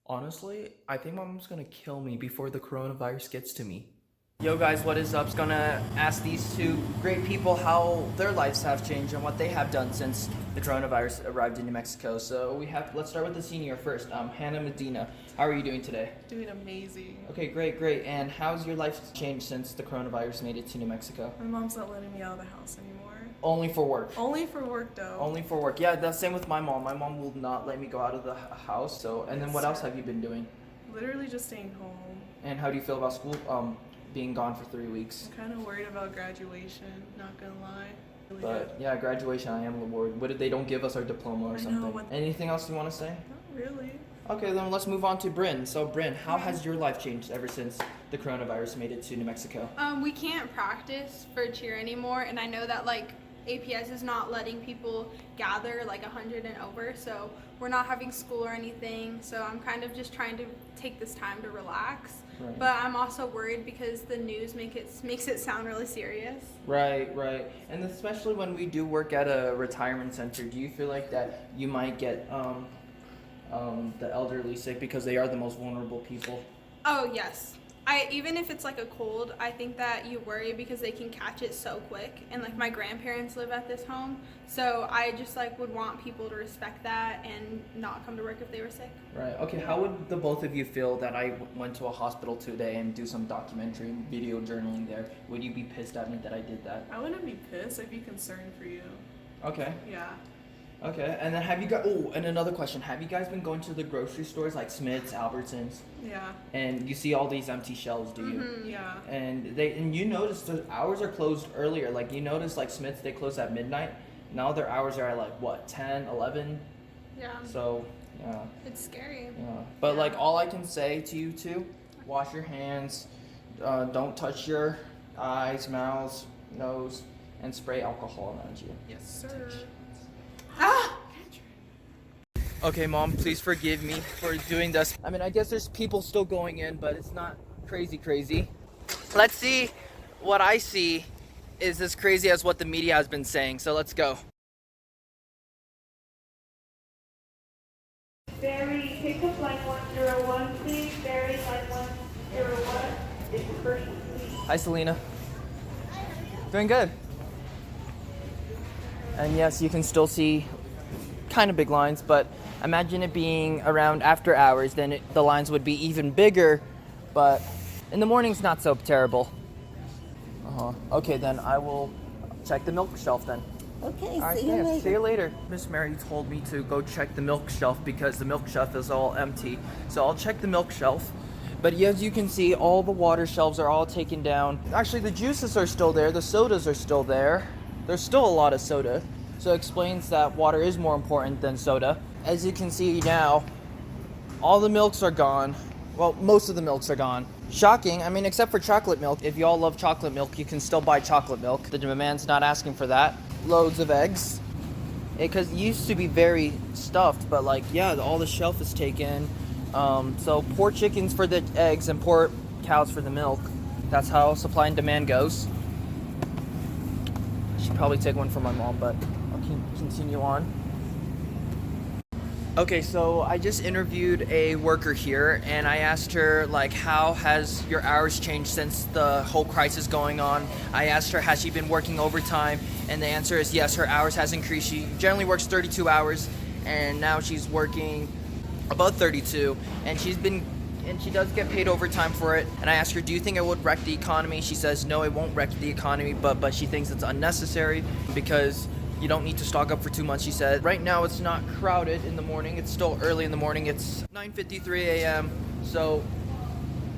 Honestly, I think my mom's gonna kill me before the coronavirus gets to me. Yo guys, what is up? Just gonna ask these two great people how their lives have changed and what they have done since the coronavirus arrived in New Mexico. So let's start with the senior first. Hannah Medina. How are you doing today? Doing amazing. Okay, great. And how's your life changed since the coronavirus made it to New Mexico? My mom's not letting me out of the house anymore. Only for work. Only for work though. Only for work. Yeah, that's same with my mom. My mom will not let me go out of the house. So, and then what else have you been doing? Literally just staying home. And how do you feel about school being gone for 3 weeks? I'm kind of worried about graduation, not gonna lie. Really But good. yeah, graduation, I am worried. What if they don't give us our diploma or I know, something? what- Anything else you want to say? Not really. Okay, then let's move on to Bryn. So Bryn, how has your life changed ever since the coronavirus made it to New Mexico? We can't practice for cheer anymore, and I know that like APS is not letting people gather like 100 and over, so we're not having school or anything. So I'm kind of just trying to take this time to relax. Right. But I'm also worried because the news makes it sound really serious. Right. And especially when we do work at a retirement center, do you feel like that you might get the elderly sick because they are the most vulnerable people? Oh yes. Even if it's like a cold, I think that you worry because they can catch it so quick. And like my grandparents live at this home, so I just like would want people to respect that and not come to work if they were sick. Right. Okay, how would the both of you feel that I went to a hospital today and do some documentary and video journaling there? Would you be pissed at me that I did that? I wouldn't be pissed. I'd be concerned for you. Okay. Yeah. Okay, and then have you guys, and another question, have you guys been going to the grocery stores like Smith's, Albertsons, Yeah. and you see all these empty shelves, do you? Mm-hmm. Yeah. And you notice the hours are closed earlier, like you notice like Smith's, they close at midnight, now their hours are at like what, 10, 11? Yeah. So, yeah, It's scary. yeah. But Yeah. like all I can say to you two, wash your hands, don't touch your eyes, mouths, nose, and spray alcohol around you. Yes, sir. Ah! Okay, Mom, please forgive me for doing this. I mean, I guess there's people still going in, but it's not crazy. Let's see what I see is as crazy as what the media has been saying, so let's go. Barry, pick up line 101, please. Barry, line 101. Is the person, please? Hi, Selena. Doing good. And yes, you can still see kind of big lines, but imagine it being around after hours, then the lines would be even bigger, but in the morning's not so terrible. Okay, then I will check the milk shelf then. Okay, All right, see you thanks. later. See you later. Miss Mary told me to go check the milk shelf because the milk shelf is all empty. So I'll check the milk shelf. But as you can see, all the water shelves are all taken down. Actually, the juices are still there. The sodas are still there. There's still a lot of soda. So it explains that water is more important than soda. As you can see now, all the milks are gone. Well, most of the milks are gone. Shocking, I mean, except for chocolate milk. If you all love chocolate milk, you can still buy chocolate milk. The demand's not asking for that. Loads of eggs. Because it used to be very stuffed, but like, yeah, all the shelf is taken. So poor chickens for the eggs and poor cows for the milk. That's how supply and demand goes. I should probably take one from my mom, but I'll continue on. Okay, so I just interviewed a worker here, and I asked her, like, how has your hours changed since the whole crisis going on? I asked her, has she been working overtime? And the answer is yes, her hours has increased. She generally works 32 hours, and now she's working about 32, and she does get paid overtime for it. And I asked her, do you think it would wreck the economy? She says, no, it won't wreck the economy, but she thinks it's unnecessary because you don't need to stock up for 2 months, she said. Right now, it's not crowded in the morning. It's still early in the morning. It's 9:53 a.m. So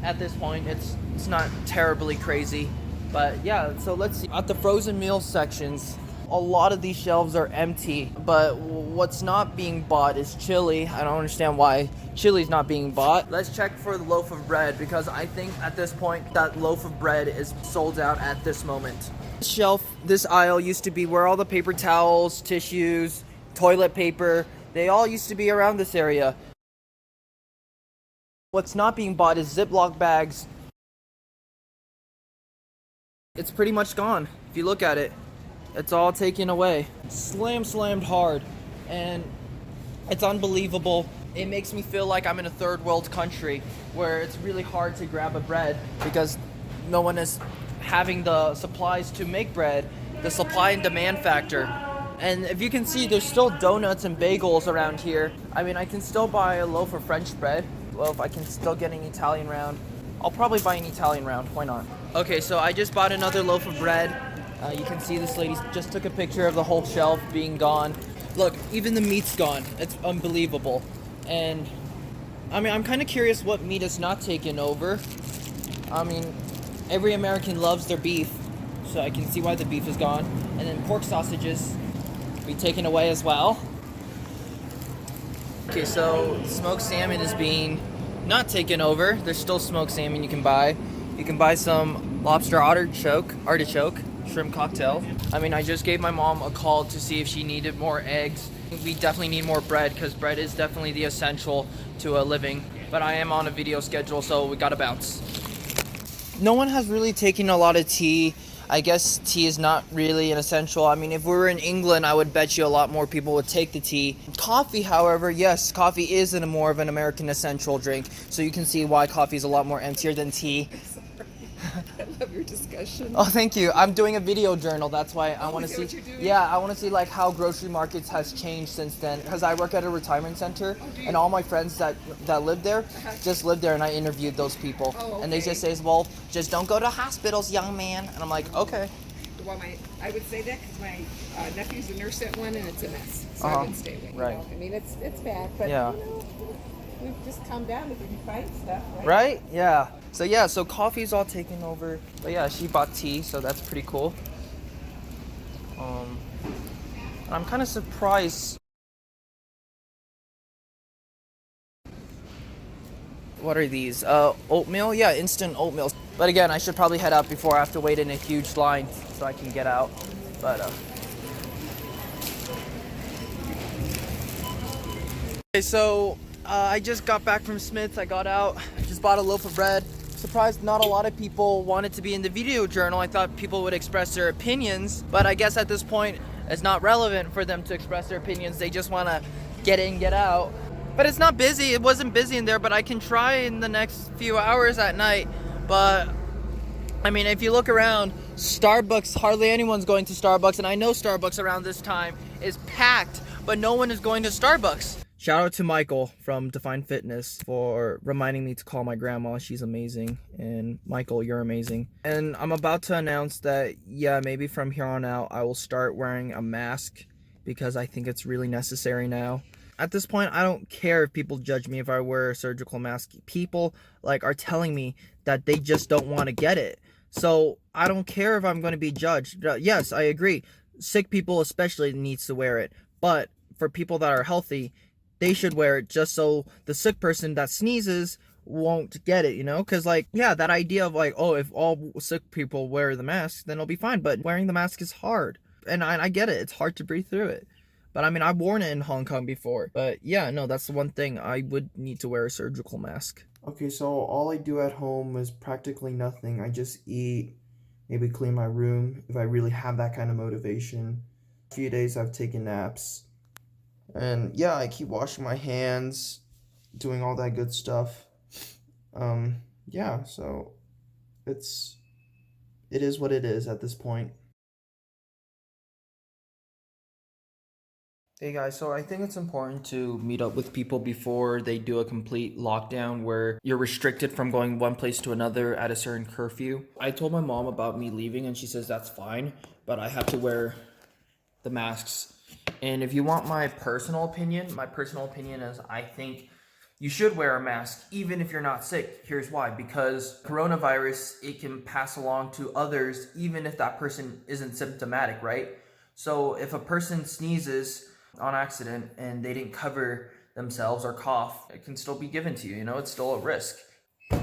at this point, it's not terribly crazy. But yeah, so let's see. At the frozen meal sections, a lot of these shelves are empty. But what's not being bought is chili. I don't understand why chili's not being bought. Let's check for the loaf of bread because I think at this point that loaf of bread is sold out at this moment. This shelf, this aisle used to be where all the paper towels, tissues, toilet paper, they all used to be around this area. What's not being bought is Ziploc bags. It's pretty much gone. If you look at it, it's all taken away. Slammed hard. And it's unbelievable. it makes me feel like I'm in a third world country where it's really hard to grab a bread because no one is having the supplies to make bread, the supply and demand factor. And if you can see, there's still donuts and bagels around here. I mean, I can still buy a loaf of French bread. Well, if I can still get an Italian round, I'll probably buy an Italian round. Why not? Okay, so I just bought another loaf of bread. You can see this lady just took a picture of the whole shelf being gone. Look, even the meat's gone. It's unbelievable. And I mean, I'm kind of curious what meat is not taken over. I mean, every American loves their beef, so I can see why the beef is gone. And then pork sausages be taken away as well. Okay, so smoked salmon is being not taken over. There's still smoked salmon you can buy. You can buy some lobster artichoke, shrimp cocktail. I mean, I just gave my mom a call to see if she needed more eggs. We definitely need more bread because bread is definitely the essential to a living. But I am on a video schedule, so we gotta bounce. No one has really taken a lot of tea. I guess tea is not really an essential. I mean, if we were in England, I would bet you a lot more people would take the tea. Coffee, however, yes, coffee is more of an American essential drink. So you can see why coffee is a lot more emptier than tea. I love your discussion. Oh, thank you. I'm doing a video journal. That's why I want to see. What you're doing? Yeah, I want to see like how grocery markets has changed since then. Because I work at a retirement center, and all my friends that live there just live there, and I interviewed those people, and they just say, "Well, just don't go to hospitals, young man." And I'm like, okay. Well, I would say that because my nephew's a nurse at one, and it's a mess. So I Uh-huh. wouldn't stay away. You Right. know? I mean, it's bad, but Yeah. you know, we've just calmed down if we can find stuff, right? Right? Yeah. So coffee's all taken over. But yeah, she bought tea, so that's pretty cool. I'm kind of surprised. What are these? Oatmeal? Yeah, instant oatmeal. But again, I should probably head out before I have to wait in a huge line so I can get out. But okay, so I just got back from Smith's. I got out. I just bought a loaf of bread. Surprised not a lot of people wanted to be in the video journal. I thought people would express their opinions, but I guess at this point it's not relevant for them to express their opinions. They just want to get in, get out. But it's not busy. It wasn't busy in there, but I can try in the next few hours at night. But I mean, if you look around, Starbucks, hardly anyone's going to Starbucks, and I know Starbucks around this time is packed, but no one is going to Starbucks. Shout out to Michael from Define Fitness for reminding me to call my grandma. She's amazing. And Michael, you're amazing. And I'm about to announce that, yeah, maybe from here on out, I will start wearing a mask because I think it's really necessary now. At this point, I don't care if people judge me if I wear a surgical mask. People are telling me that they just don't want to get it. So I don't care if I'm going to be judged. Yes, I agree. Sick people especially needs to wear it. But for people that are healthy, they should wear it just so the sick person that sneezes won't get it, you know? Because, that idea of, if all sick people wear the mask, then it'll be fine. But wearing the mask is hard. And I get it. It's hard to breathe through it. But, I mean, I've worn it in Hong Kong before. But, yeah, no, that's the one thing. I would need to wear a surgical mask. Okay, so all I do at home is practically nothing. I just eat, maybe clean my room if I really have that kind of motivation. A few days I've taken naps. And yeah, I keep washing my hands, doing all that good stuff. Yeah, so it is what it is at this point. Hey guys, so I think it's important to meet up with people before they do a complete lockdown where you're restricted from going one place to another at a certain curfew. I told my mom about me leaving and she says that's fine, but I have to wear the masks. And if you want my personal opinion is I think you should wear a mask even if you're not sick. Here's why. Because coronavirus, it can pass along to others even if that person isn't symptomatic, right? So if a person sneezes on accident and they didn't cover themselves or cough, it can still be given to you, you know? It's still a risk.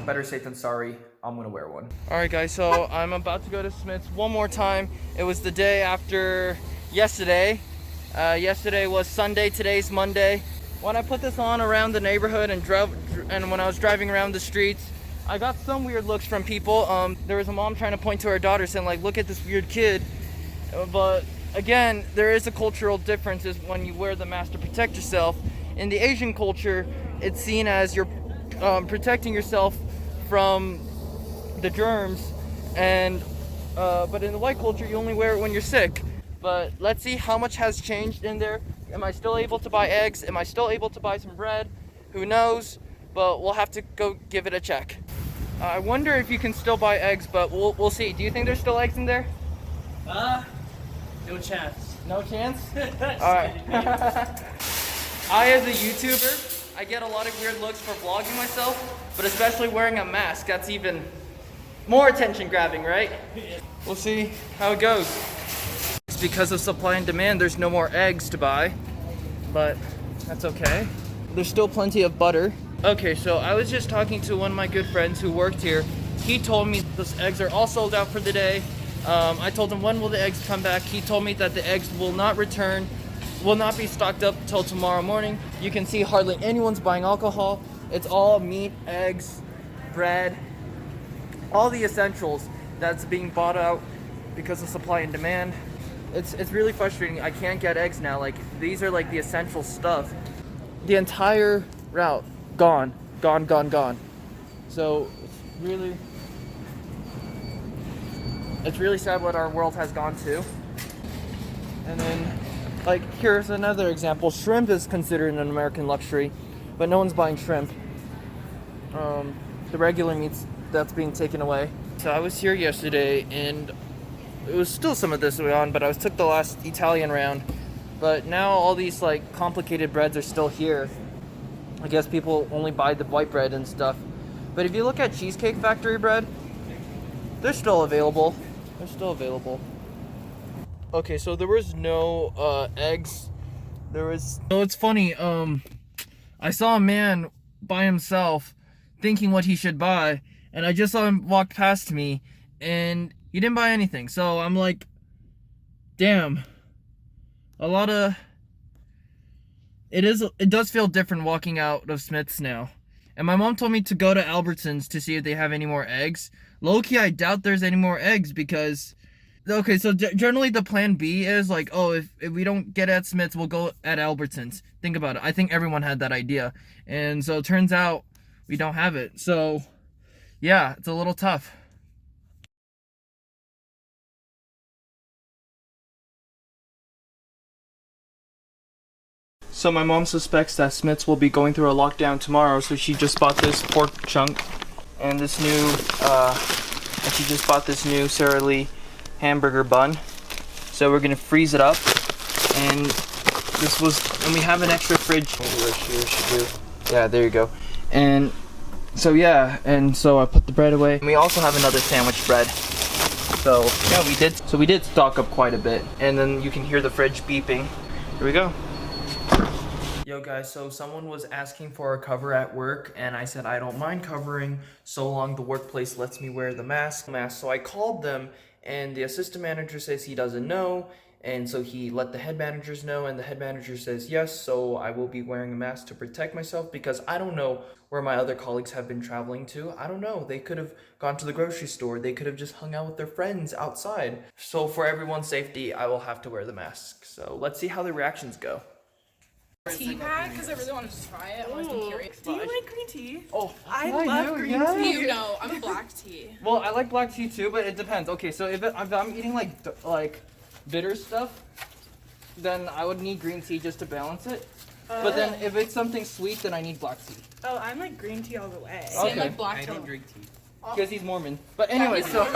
Better safe than sorry. I'm gonna wear one. Alright guys, so I'm about to go to Smith's one more time. It was the day after yesterday. Yesterday was Sunday, today's Monday. When I put this on around the neighborhood and when I was driving around the streets, I got some weird looks from people. There was a mom trying to point to her daughter saying look at this weird kid. But again, there is a cultural difference is when you wear the mask to protect yourself. In the Asian culture, it's seen as you're protecting yourself from the germs, and but in the white culture you only wear it when you're sick. But let's see how much has changed in there. Am I still able to buy eggs? Am I still able to buy some bread? Who knows? But we'll have to go give it a check. I wonder if you can still buy eggs, but we'll see. Do you think there's still eggs in there? No chance. No chance? Alright. I, as a YouTuber, I get a lot of weird looks for vlogging myself, but especially wearing a mask, that's even more attention grabbing, right? We'll see how it goes. It's because of supply and demand, there's no more eggs to buy, but that's okay. There's still plenty of butter. Okay, so I was just talking to one of my good friends who worked here. He told me those eggs are all sold out for the day. I told him, when will the eggs come back? He told me that the eggs will not return, will not be stocked up till tomorrow morning. You can see hardly anyone's buying alcohol. It's all meat, eggs, bread, all the essentials that's being bought out because of supply and demand. It's really frustrating. I can't get eggs now. Like, these are like the essential stuff. The entire route, gone. So it's really sad what our world has gone to. And then, like, here's another example. Shrimp is considered an American luxury, but no one's buying shrimp. The regular meats, that's being taken away. So I was here yesterday, and it was still some of this on, but I took the last Italian round. But now all these like complicated breads are still here. I guess people only buy the white bread and stuff. But if you look at Cheesecake Factory bread, they're still available. Okay, so there was no eggs. So it's funny, I saw a man by himself thinking what he should buy, and I just saw him walk past me, and he didn't buy anything. So I'm like, damn. It does feel different walking out of Smith's now. And my mom told me to go to Albertsons to see if they have any more eggs. Low-key, I doubt there's any more eggs because... Okay, so generally the plan B is like, oh, if we don't get at Smith's, we'll go at Albertsons. Think about it. I think everyone had that idea. And so it turns out we don't have it. So, yeah, it's a little tough. So my mom suspects that Smith's will be going through a lockdown tomorrow, so she just bought this pork chunk and this new, Sara Lee hamburger bun. So we're gonna freeze it up, and we have an extra fridge. Yeah, there you go. And so yeah, and so I put the bread away. And we also have another sandwich bread. So yeah, we did stock up quite a bit, and then you can hear the fridge beeping. Here we go. Yo guys, so someone was asking for a cover at work, and I said I don't mind covering so long the workplace lets me wear the mask. So I called them, and the assistant manager says he doesn't know, and so he let the head managers know, and the head manager says yes, so I will be wearing a mask to protect myself, because I don't know where my other colleagues have been traveling to. I don't know. They could have gone to the grocery store. They could have just hung out with their friends outside. So for everyone's safety, I will have to wear the mask. So let's see how the reactions go. Tea bag because I really wanted to try it. I was curious. Do you like green tea? Oh, I love green tea. You know, I'm a black tea. Well, I like black tea too, but it depends. Okay, so if I'm eating like bitter stuff, then I would need green tea just to balance it. But then if it's something sweet, then I need black tea. Oh, I'm like green tea all the way. See, Okay. I like black tea. I don't drink tea. Because he's Mormon. But anyway, so...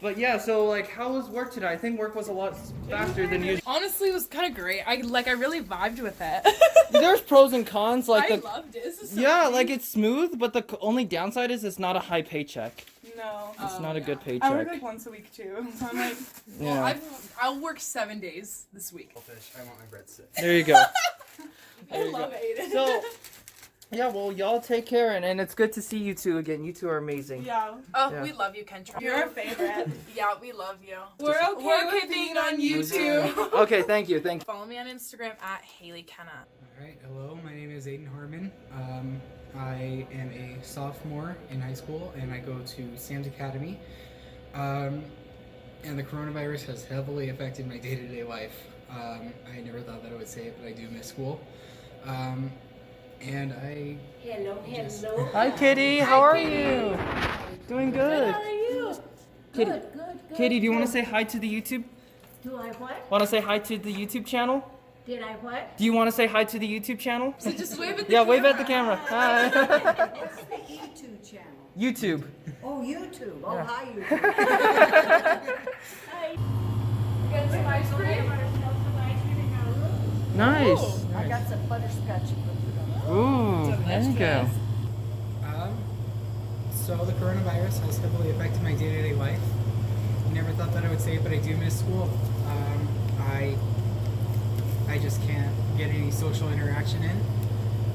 But yeah, so like, how was work today? I think work was a lot faster than usual. Honestly, it was kind of great. I really vibed with it. There's pros and cons. Like I loved it. This is so yeah, nice. like it's smooth, but the only downside is it's not a high paycheck. No. It's not a good I paycheck. work like once a week too, so I'm like, Yeah. Well, I'll work 7 days this week. I want my breadstick. There you go. I love Aiden. So, yeah, well, y'all take care, and it's good to see you two again. You two are amazing. Yeah. Oh, Yeah. we love you, Kentren. You're our favorite. Yeah, we love you. We're okay with being on YouTube. Okay, thank you. Follow me on Instagram at Haley Kenna. Alright, hello, my name is Aiden Harmon. I am a sophomore in high school and I go to Sam's Academy. And the coronavirus has heavily affected my day-to-day life. I never thought that I would say it, but I do miss school. and I Hello. Hi, Kitty. How are you? Doing good. How are you? Kitty, Good, good. Kitty, do you want to say hi to the YouTube? Do I what? Want to say hi to the YouTube channel? Did I what? Do you want to say hi to the YouTube channel? So just wave at the Yeah, camera. wave at the camera. Hi. What's the YouTube channel? YouTube. Oh, YouTube. Oh, Yeah. hi, YouTube. Get some ice cream. Nice. I got some butterscotch you put it on. Ooh, there you go. So the coronavirus has heavily affected my day-to-day life. Never thought that I would say it, but I do miss school. I just can't get any social interaction in,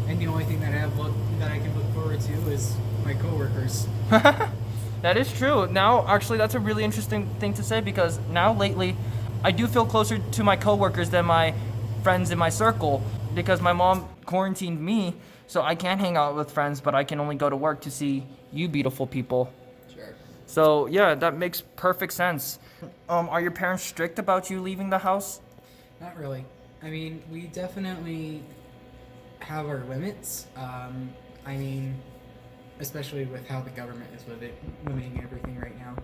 and the only thing that I can look forward to is my coworkers. That is true. Now, actually, that's a really interesting thing to say because now lately, I do feel closer to my coworkers than my friends in my circle because my mom quarantined me, so I can't hang out with friends, but I can only go to work to see you beautiful people. Sure. So yeah, that makes perfect sense. Are your parents strict about you leaving the house? Not really. I mean, we definitely have our limits. I mean, especially with how the government is limiting everything right now.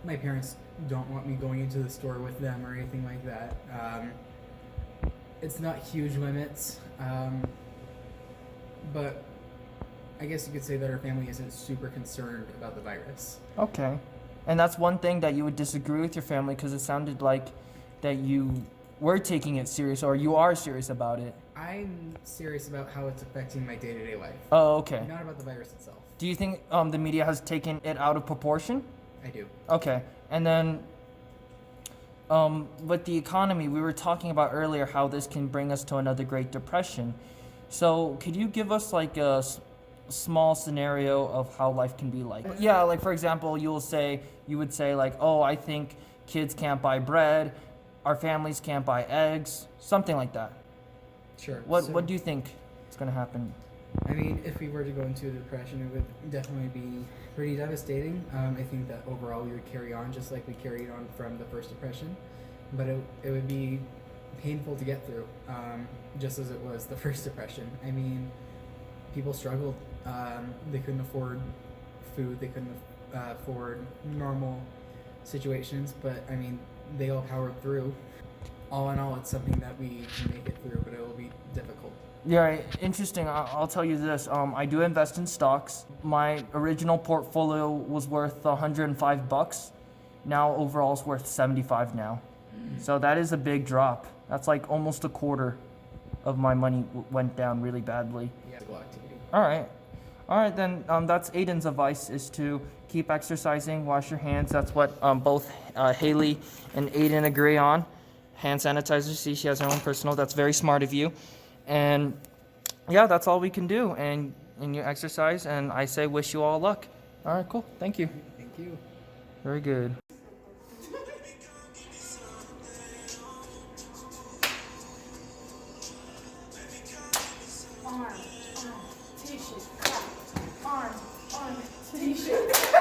My parents don't want me going into the store with them or anything like that. It's not huge limits, but I guess you could say that our family isn't super concerned about the virus. Okay. And that's one thing that you would disagree with your family because it sounded like that you were taking it serious or you are serious about it. I'm serious about how it's affecting my day-to-day life, Oh, okay. not about the virus itself. Do you think the media has taken it out of proportion? I do. Okay. And then with the economy, we were talking about earlier how this can bring us to another Great Depression. So could you give us like a small scenario of how life can be like? Yeah, like for example, you would say like, oh, I think kids can't buy bread, our families can't buy eggs, something like that. Sure. What do you think is going to happen? I mean, if we were to go into a depression, it would definitely be pretty devastating. I think that overall we would carry on just like we carried on from the first depression, but it would be painful to get through, just as it was the first depression. I mean, people struggled. They couldn't afford food. They couldn't afford normal situations, but I mean, they all powered through. All in all, it's something that we can make it through, but it will be difficult. Yeah, interesting. I'll tell you this. I do invest in stocks. My original portfolio was worth $105. Now overall it's worth $75 now. So that is a big drop. That's like almost a quarter of my money went down really badly. Yeah, physical activity. All right. Then that's Aiden's advice is to keep exercising, wash your hands. That's what both Haley and Aiden agree on. Hand sanitizer. See, she has her own personal. That's very smart of you. And yeah, that's all we can do. And you exercise. And I say, wish you all luck. All right, cool. Thank you. Thank you. Very good. Arm, t-shirt, arm, t-shirt.